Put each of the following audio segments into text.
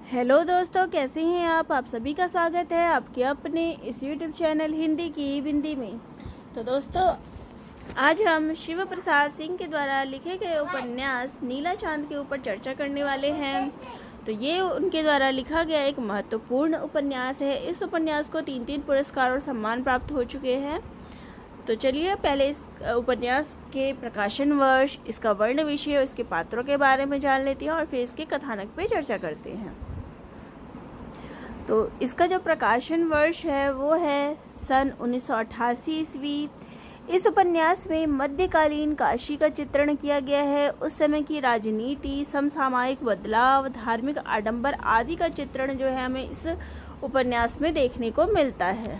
Hello दोस्तों, कैसे हैं आप सभी का स्वागत है आपके अपने इस यूट्यूब चैनल हिंदी की बिंदी में। तो दोस्तों, आज हम शिव प्रसाद सिंह के द्वारा लिखे गए उपन्यास नीला चांद के ऊपर चर्चा करने वाले हैं। तो ये उनके द्वारा लिखा गया एक महत्वपूर्ण उपन्यास है। इस उपन्यास को 3 पुरस्कार और सम्मान प्राप्त हो चुके हैं। तो चलिए पहले इस उपन्यास के प्रकाशन वर्ष, इसका वर्ण विषय और इसके पात्रों के बारे में जान लेते हैं और फिर इसके कथानक पे चर्चा करते हैं। तो इसका जो प्रकाशन वर्ष है वो है सन 1988 ईस्वी। इस उपन्यास में मध्यकालीन काशी का चित्रण किया गया है। उस समय की राजनीति, समसामयिक बदलाव, धार्मिक आडंबर आदि का चित्रण जो है हमें इस उपन्यास में देखने को मिलता है।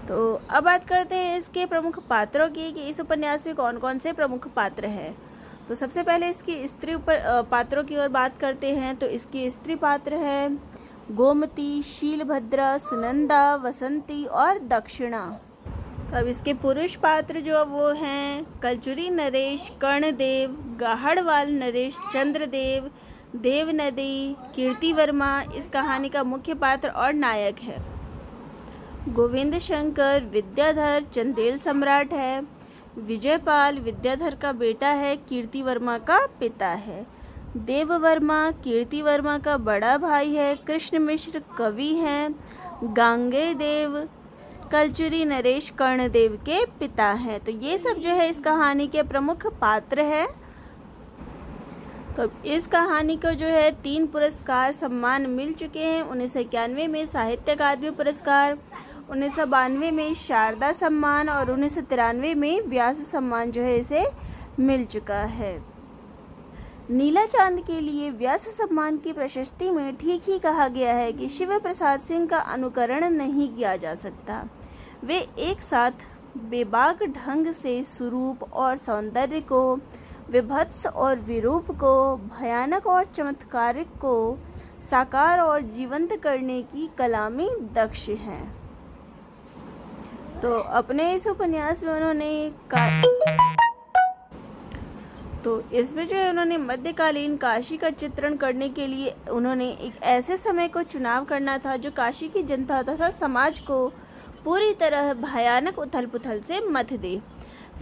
तो अब बात करते हैं इसके प्रमुख पात्रों की कि इस उपन्यास में कौन कौन से प्रमुख पात्र हैं। तो सबसे पहले इसकी स्त्री पात्रों की ओर बात करते हैं। तो इसकी स्त्री पात्र है गोमती, शीलभद्रा, सुनंदा, वसंती और दक्षिणा। तो अब इसके पुरुष पात्र जो वो हैं कलचुरी नरेश, कर्णदेव, गाहड़वाल नरेश, चंद्रदेव, देवनदी, कीर्ति वर्मा इस कहानी का मुख्य पात्र और नायक है। गोविंद शंकर विद्याधर चंदेल सम्राट है। विजयपाल विद्याधर का बेटा है, कीर्ति वर्मा का पिता है। देव वर्मा कीर्ति वर्मा का बड़ा भाई है। कृष्ण मिश्र कवि हैं। गांगे देव कलचुरी नरेश कर्णदेव के पिता हैं। तो ये सब जो है इस कहानी के प्रमुख पात्र हैं। तो इस कहानी को जो है 3 पुरस्कार सम्मान मिल चुके हैं। 1991 में साहित्य अकादमी पुरस्कार, 1992 में शारदा सम्मान और 1993 में व्यास सम्मान जो है इसे मिल चुका है। नीला चांद के लिए व्यास सम्मान की प्रशस्ति में ठीक ही कहा गया है कि शिव प्रसाद सिंह का अनुकरण नहीं किया जा सकता। वे एक साथ बेबाक ढंग से स्वरूप और सौंदर्य को, विभत्स और विरूप को, भयानक और चमत्कारिक को साकार और जीवंत करने की कला में दक्ष हैं। तो अपने इस उपन्यास में इसमें जो है उन्होंने मध्यकालीन काशी का चित्रण करने के लिए उन्होंने एक ऐसे समय को चुनाव करना था जो काशी की जनता तथा समाज को पूरी तरह भयानक उथल पुथल से मथ दे।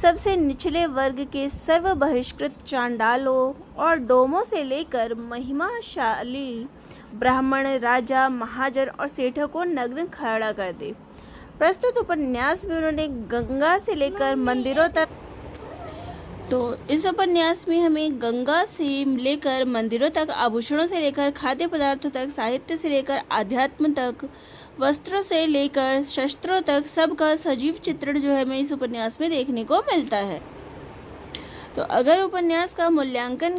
सबसे निचले वर्ग के सर्व बहिष्कृत चांडालों और डोमों से लेकर महिमाशाली ब्राह्मण, राजा, महाजन और सेठों को नग्न खड़ा कर दे। प्रस्तुत उपन्यास में उन्होंने गंगा से लेकर मंदिरों तक इस उपन्यास में हमें गंगा से लेकर मंदिरों तक, आभूषणों से लेकर खाद्य पदार्थों तक, साहित्य से लेकर आध्यात्म तक, वस्त्रों से लेकर शस्त्रों तक सबका सजीव चित्रण जो है हमें इस उपन्यास में देखने को मिलता है। तो अगर उपन्यास का मूल्यांकन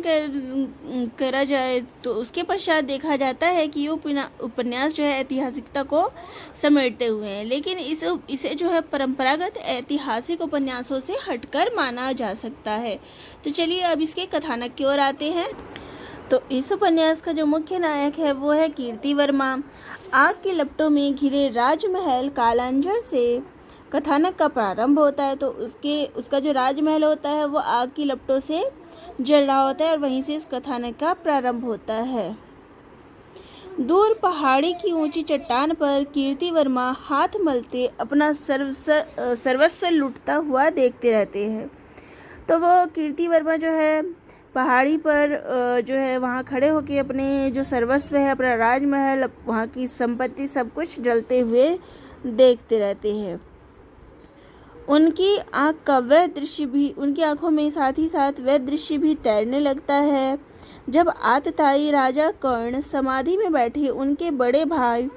करा जाए तो उसके पश्चात देखा जाता है कि ये उपन्यास जो है ऐतिहासिकता को समेटते हुए हैं, लेकिन इसे जो है परंपरागत ऐतिहासिक उपन्यासों से हटकर माना जा सकता है। तो चलिए अब इसके कथानक की ओर आते हैं। तो इस उपन्यास का जो मुख्य नायक है वो है कीर्ति वर्मा। आग की लपटों में घिरे राजमहल कालांजर से कथानक का प्रारंभ होता है। तो उसका जो राजमहल होता है वो आग की लपटों से जल रहा होता है और वहीं से इस कथानक का प्रारंभ होता है। दूर पहाड़ी की ऊंची चट्टान पर कीर्ति वर्मा हाथ मलते अपना सर्वस्व लुटता हुआ देखते रहते हैं। तो वो कीर्ति वर्मा जो है पहाड़ी पर जो है वहाँ खड़े होकर अपने जो सर्वस्व है, अपना राजमहल, वहाँ की संपत्ति सब कुछ जलते हुए देखते रहते हैं। उनकी आंखों में साथ ही साथ वह दृश्य भी तैरने लगता है जब आतताई राजा कर्ण समाधि में बैठे उनके बड़े भाई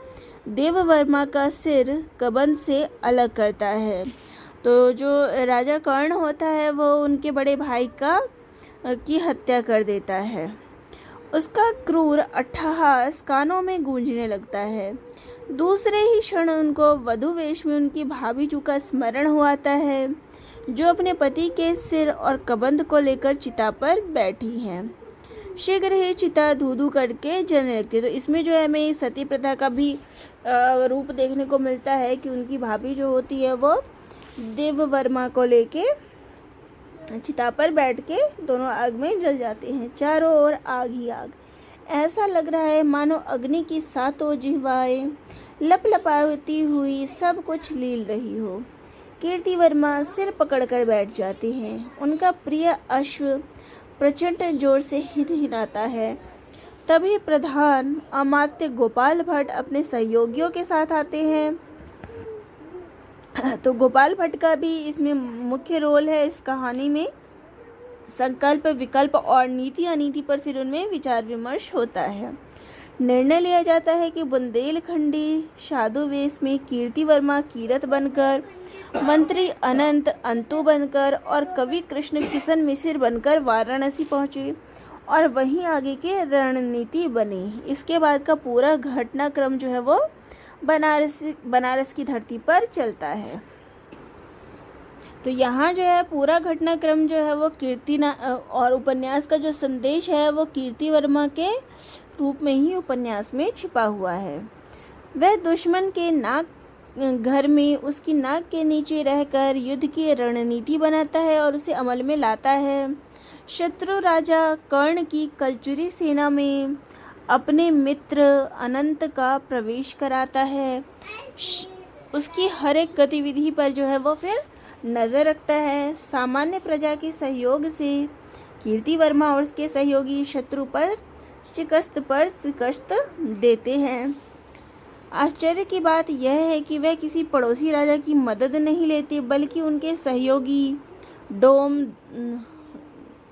देववर्मा का सिर कबंध से अलग करता है। तो जो राजा कर्ण होता है वो उनके बड़े भाई की हत्या कर देता है। उसका क्रूर अट्टहास कानों में गूंजने लगता है। दूसरे ही क्षण उनको वधू वेश में उनकी भाभीजू का स्मरण हुआता है जो अपने पति के सिर और कबंध को लेकर चिता पर बैठी हैं। शीघ्र ही चिता धू करके जलने लगती है। तो इसमें जो है हमें सती प्रथा का भी रूप देखने को मिलता है कि उनकी भाभी जो होती है वो देववर्मा को लेके चिता पर बैठ के दोनों आग में जल जाते हैं। चारों ओर आग ही आग। ऐसा लग रहा है मानो अग्नि की सातों जिह्वाएं लपलपाती हुई सब कुछ लील रही हो। कीर्ति वर्मा सिर पकड़कर बैठ जाते हैं। उनका प्रिय अश्व प्रचंड जोर से हिनहिनाता है। तभी प्रधान अमात्य गोपाल भट्ट अपने सहयोगियों के साथ आते हैं। तो गोपाल भट्ट का भी इसमें मुख्य रोल है इस कहानी में। संकल्प, विकल्प और नीति अनीति पर फिर उनमें विचार विमर्श होता है। निर्णय लिया जाता है कि बुंदेलखंडी साधु वेश में कीर्ति वर्मा कीरत बनकर, मंत्री अनंत अंतु बनकर और कवि कृष्ण किशन मिश्र बनकर वाराणसी पहुंचे और वहीं आगे की रणनीति बनी। इसके बाद का पूरा घटनाक्रम जो है वो बनारस की धरती पर चलता है। तो यहाँ जो है पूरा घटनाक्रम जो है वो और उपन्यास का जो संदेश है वो कीर्ति वर्मा के रूप में ही उपन्यास में छिपा हुआ है। वह दुश्मन के घर में उसकी नाक के नीचे रहकर युद्ध की रणनीति बनाता है और उसे अमल में लाता है। शत्रु राजा कर्ण की कलचुरी सेना में अपने मित्र अनंत का प्रवेश कराता है। उसकी हर एक गतिविधि पर जो है वो फिर नज़र रखता है। सामान्य प्रजा के सहयोग से कीर्ति वर्मा और उसके सहयोगी शत्रु पर शिकस्त देते हैं। आश्चर्य की बात यह है कि वह किसी पड़ोसी राजा की मदद नहीं लेते, बल्कि उनके सहयोगी डोम,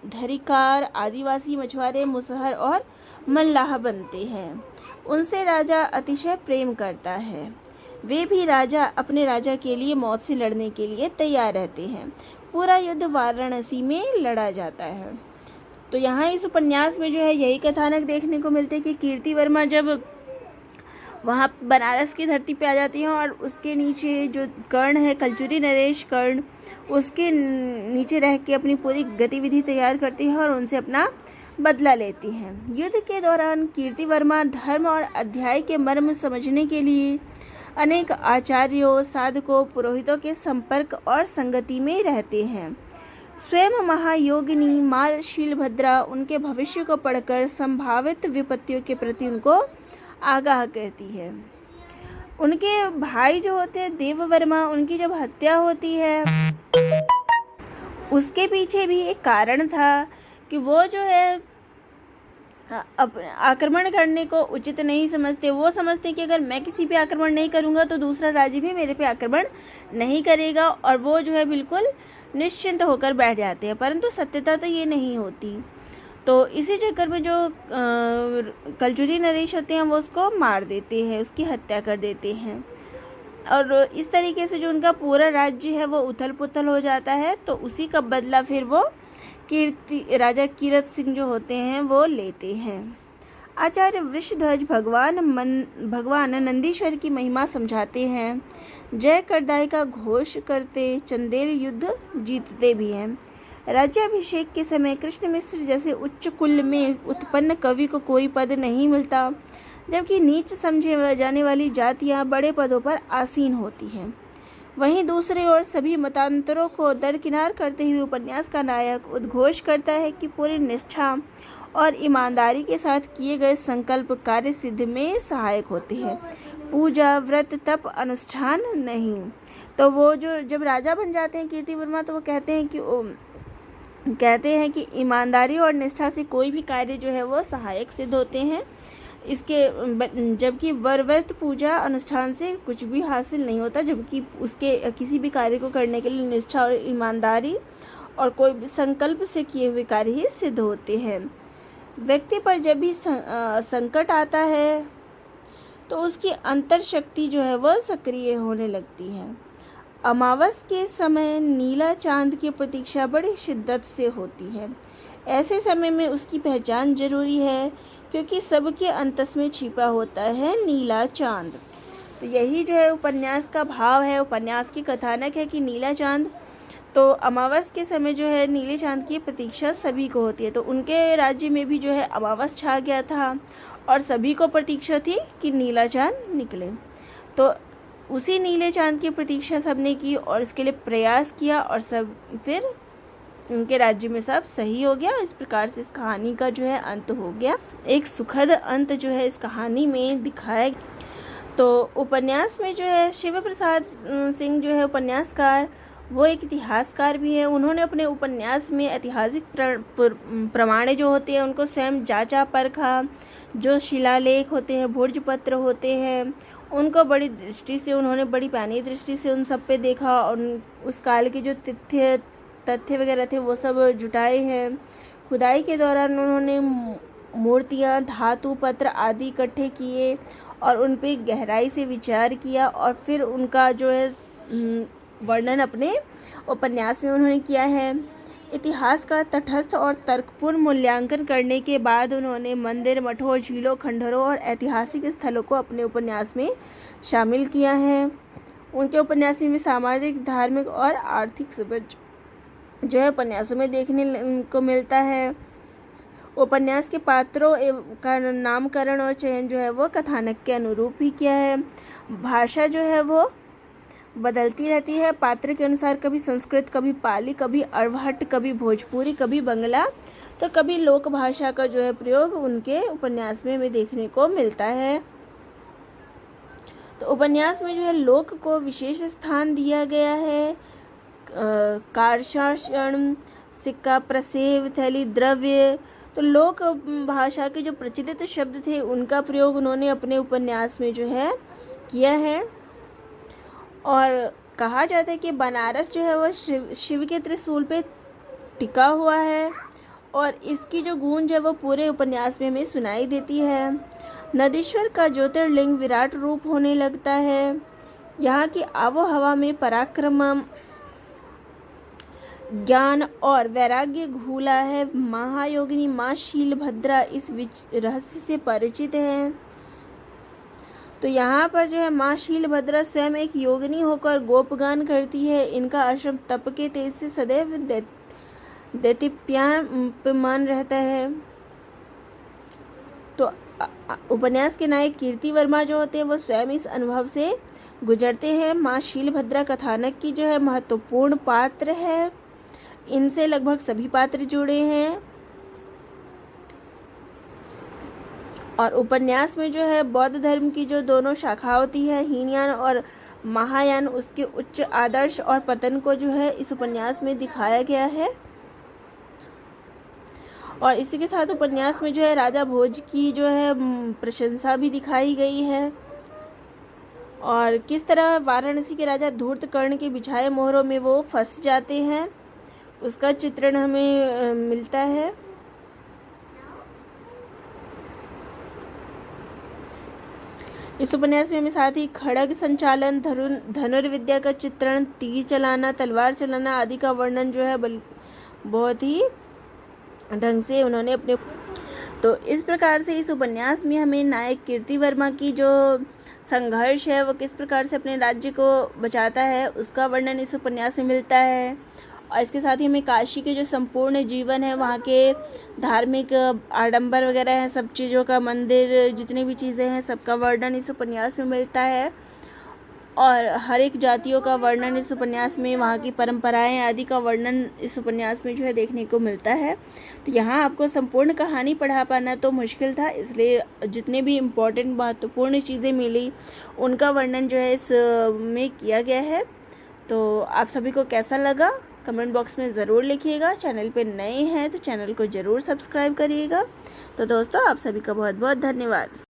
धरिकार, आदिवासी मछुआरे, मुसहर और मल्लाह बनते हैं। उनसे राजा अतिशय प्रेम करता है। वे भी अपने राजा के लिए मौत से लड़ने के लिए तैयार रहते हैं। पूरा युद्ध वाराणसी में लड़ा जाता है। तो यहाँ इस उपन्यास में जो है यही कथानक देखने को मिलते हैं कि कीर्ति वर्मा जब वहाँ बनारस की धरती पे आ जाती हैं और उसके नीचे जो कर्ण है, कलचुरी नरेश कर्ण, उसके नीचे रह के अपनी पूरी गतिविधि तैयार करती हैं और उनसे अपना बदला लेती हैं। युद्ध के दौरान कीर्ति वर्मा धर्म और अध्याय के मर्म समझने के लिए अनेक आचार्यों, साधकों, पुरोहितों के संपर्क और संगति में रहते हैं। स्वयं महायोगिनी माँ शीलभद्रा उनके भविष्य को पढ़कर संभावित विपत्तियों के प्रति उनको आगाह करती है। उनके भाई जो होते हैं देववर्मा, उनकी जब हत्या होती है उसके पीछे भी एक कारण था कि वो जो है आक्रमण करने को उचित नहीं समझते। वो समझते कि अगर मैं किसी पे आक्रमण नहीं करूँगा तो दूसरा राज्य भी मेरे पे आक्रमण नहीं करेगा, और वो जो है बिल्कुल निश्चिंत होकर बैठ जाते हैं। परंतु सत्यता तो ये नहीं होती। तो इसी चक्कर में जो कलचुरी नरेश होते हैं वो उसको मार देते हैं, उसकी हत्या कर देते हैं, और इस तरीके से जो उनका पूरा राज्य है वो उथल पुथल हो जाता है। तो उसी का बदला फिर वो राजा कीरत सिंह जो होते हैं वो लेते हैं। आचार्य वृषध्वज भगवान नंदीश्वर की महिमा समझाते हैं। जय करदाई का घोष करते चंदेल युद्ध जीतते भी हैं। राज्याभिषेक के समय कृष्ण मिश्र जैसे उच्च कुल में उत्पन्न कवि को कोई पद नहीं मिलता, जबकि नीच समझे जाने वाली जातियां बड़े पदों पर आसीन होती हैं। वहीं दूसरी ओर सभी मतांतरों को दरकिनार करते हुए उपन्यास का नायक उद्घोष करता है कि पूरी निष्ठा और ईमानदारी के साथ किए गए संकल्प कार्य सिद्धि में सहायक होते हैं, पूजा, व्रत, तप, अनुष्ठान नहीं। तो वो जो जब राजा बन जाते हैं कीर्ति वर्मा, तो वो कहते हैं कि ईमानदारी और निष्ठा से कोई भी कार्य जो है वो सहायक सिद्ध होते हैं। जबकि व्रत, पूजा, अनुष्ठान से कुछ भी हासिल नहीं होता, जबकि उसके किसी भी कार्य को करने के लिए निष्ठा और ईमानदारी और कोई भी संकल्प से किए हुए कार्य ही सिद्ध होते हैं। व्यक्ति पर जब भी संकट आता है तो उसकी अंतर शक्ति जो है वह सक्रिय होने लगती है। अमावस के समय नीला चांद की प्रतीक्षा बड़ी शिद्दत से होती है। ऐसे समय में उसकी पहचान जरूरी है, क्योंकि सबके अंतस में छिपा होता है नीला चांद। तो यही जो है उपन्यास का भाव है, उपन्यास की कथानक है कि नीला चांद, तो अमावस के समय जो है नीले चांद की प्रतीक्षा सभी को होती है। तो उनके राज्य में भी जो है अमावस छा गया था और सभी को प्रतीक्षा थी कि नीला चांद निकले। तो उसी नीले चांद की प्रतीक्षा सबने की और इसके लिए प्रयास किया, और सब फिर उनके राज्य में सब सही हो गया। इस प्रकार से इस कहानी का जो है अंत हो गया। एक सुखद अंत जो है इस कहानी में दिखाया। तो उपन्यास में जो है शिव प्रसाद सिंह जो है उपन्यासकार, वो एक इतिहासकार भी है। उन्होंने अपने उपन्यास में ऐतिहासिक प्रमाण जो होते हैं उनको स्वयं जांचा परखा। जो शिलालेख होते हैं, भोजपत्र होते हैं, उनको बड़ी दृष्टि से, उन्होंने बड़ी पैनी दृष्टि से उन सब पे देखा और उस काल के जो तथ्य वगैरह थे वो सब जुटाए हैं। खुदाई के दौरान उन्होंने मूर्तियाँ, धातु पत्र आदि इकट्ठे किए और उन पे गहराई से विचार किया और फिर उनका जो है वर्णन अपने उपन्यास में उन्होंने किया है। इतिहास का तटस्थ और तर्कपूर्ण मूल्यांकन करने के बाद उन्होंने मंदिर, मठों, झीलों, खंडहरों और ऐतिहासिक स्थलों को अपने उपन्यास में शामिल किया है। उनके उपन्यास में सामाजिक, धार्मिक और आर्थिक समझ जो है उपन्यासों में देखने को मिलता है। उपन्यास के पात्रों का नामकरण और चयन जो है वो कथानक के अनुरूप ही किया है। भाषा जो है वो बदलती रहती है पात्र के अनुसार, कभी संस्कृत, कभी पाली, कभी अरवहट, कभी भोजपुरी, कभी बंगला, तो कभी लोक भाषा का जो है प्रयोग उनके उपन्यास में हमें देखने को मिलता है। तो उपन्यास में जो है लोक को विशेष स्थान दिया गया है। कारशासन, सिक्का, प्रसेव, थैली, द्रव्य, तो लोक भाषा के जो प्रचलित शब्द थे उनका प्रयोग उन्होंने अपने उपन्यास में जो है किया है। और कहा जाता है कि बनारस जो है वो शिव के त्रिशूल पे टिका हुआ है और इसकी जो गूंज है वो पूरे उपन्यास में हमें सुनाई देती है। नदीश्वर का ज्योतिर्लिंग विराट रूप होने लगता है। यहाँ की आबो हवा में पराक्रम, ज्ञान और वैराग्य घुला है। महायोगिनी माँ शीलभद्रा इस रहस्य से परिचित हैं। तो यहाँ पर जो है माँ शीलभद्रा स्वयं एक योगिनी होकर गोपगान करती है। इनका आश्रम तप के तेज से सदैव दैदीप्यमान रहता है। तो उपन्यास के नायक कीर्ति वर्मा जो होते हैं वो स्वयं इस अनुभव से गुजरते हैं। माँ शीलभद्रा कथानक की जो है महत्वपूर्ण पात्र है। इनसे लगभग सभी पात्र जुड़े हैं। और उपन्यास में जो है बौद्ध धर्म की जो दोनों शाखा होती है, हीनयान और महायान, उसके उच्च आदर्श और पतन को जो है इस उपन्यास में दिखाया गया है। और इसी के साथ उपन्यास में जो है राजा भोज की जो है प्रशंसा भी दिखाई गई है और किस तरह वाराणसी के राजा धूर्तकर्ण के बिछाए मोहरों में वो फंस जाते हैं उसका चित्रण हमें मिलता है। इस उपन्यास में हमें साथ ही खड़ग संचालन, धनुर्विद्या का चित्रण, तीर चलाना, तलवार चलाना आदि का वर्णन जो है बहुत ही ढंग से उन्होंने अपने। तो इस प्रकार से इस उपन्यास में हमें नायक कीर्ति वर्मा की जो संघर्ष है वो किस प्रकार से अपने राज्य को बचाता है उसका वर्णन इस उपन्यास में मिलता है। और इसके साथ ही हमें काशी के जो संपूर्ण जीवन है, वहाँ के धार्मिक आडंबर वगैरह हैं, सब चीज़ों का, मंदिर, जितनी भी चीज़ें हैं सबका वर्णन इस उपन्यास में मिलता है। और हर एक जातियों का वर्णन इस उपन्यास में, वहाँ की परंपराएं आदि का वर्णन इस उपन्यास में जो है देखने को मिलता है। तो यहाँ आपको संपूर्ण कहानी पढ़ा पाना तो मुश्किल था, इसलिए जितने भी इम्पोर्टेंट महत्वपूर्ण चीज़ें मिली उनका वर्णन जो है इस में किया गया है। तो आप सभी को कैसा लगा कमेंट बॉक्स में ज़रूर लिखिएगा। चैनल पे नए हैं तो चैनल को ज़रूर सब्सक्राइब करिएगा। तो दोस्तों आप सभी का बहुत बहुत धन्यवाद।